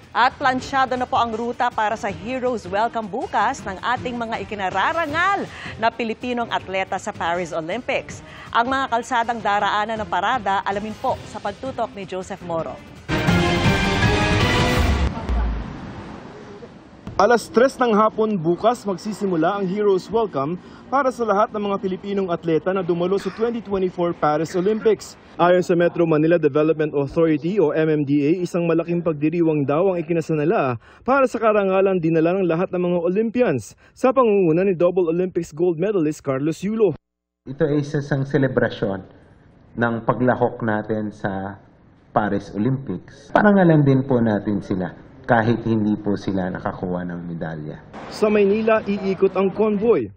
At plansyado na po ang ruta para sa Heroes Welcome bukas ng ating mga ikinararangal na Pilipinong atleta sa Paris Olympics. Ang mga kalsadang daraanan ng parada, alamin po sa pagtutok ni Joseph Moro. Alas 3 ng hapon bukas magsisimula ang Heroes Welcome para sa lahat ng mga Pilipinong atleta na dumalo sa 2024 Paris Olympics. Ayon sa Metro Manila Development Authority o MMDA, isang malaking pagdiriwang daw ang ikinasanala para sa karangalan dinala ng lahat ng mga Olympians sa pangunguna ni double Olympics gold medalist Carlos Yulo. Ito ay isang selebrasyon ng paglahok natin sa Paris Olympics. Parangalan din po natin sila kahit hindi po sila nakakuha ng medalya. Sa Maynila, iikot ang convoy.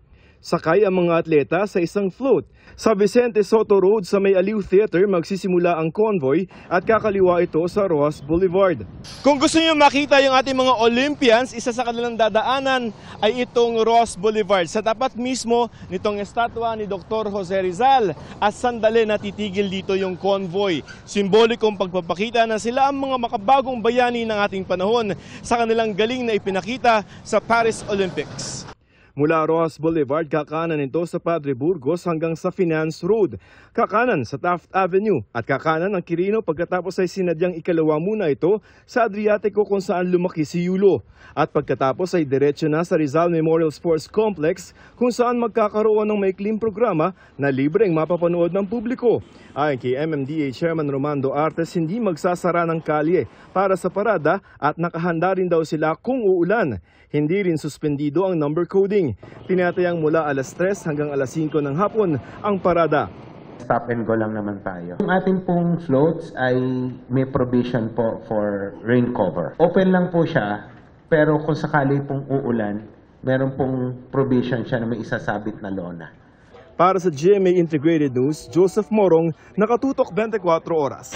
Sakay ang mga atleta sa isang float. Sa Vicente Soto Road sa May Aliw Theater magsisimula ang convoy at kakaliwa ito sa Rojas Boulevard. Kung gusto niyo makita yung ating mga Olympians, isa sa kanilang dadaanan ay itong Rojas Boulevard. Sa tapat mismo nitong estatwa ni Dr. Jose Rizal at sandali natitigil dito yung convoy. Simbolikong pagpapakita na sila ang mga makabagong bayani ng ating panahon sa kanilang galing na ipinakita sa Paris Olympics. Mula Rojas Boulevard, kakanan ito sa Padre Burgos hanggang sa Finance Road. Kakanan sa Taft Avenue at kakanan ng Quirino pagkatapos ay sinadyang ikalawa muna ito sa Adriatico kung saan lumaki si Yulo. At pagkatapos ay diretso na sa Rizal Memorial Sports Complex kung saan magkakaroon ng maikling programa na libreng mapapanood ng publiko. Ayon kay MMDA Chairman Romando Artes, hindi magsasara ng kalye para sa parada at nakahanda rin daw sila kung uulan. Hindi rin suspendido ang number coding. Tinatayang mula alas 3 hanggang alas 5 ng hapon ang parada. Stop and go lang naman tayo. Yung ating pong floats ay may provision po for rain cover. Open lang po siya, pero kung sakali pong uulan, meron pong provision siya na may isasabit na lona. Para sa GMA Integrated News, Joseph Morong, Nakatutok 24 Oras.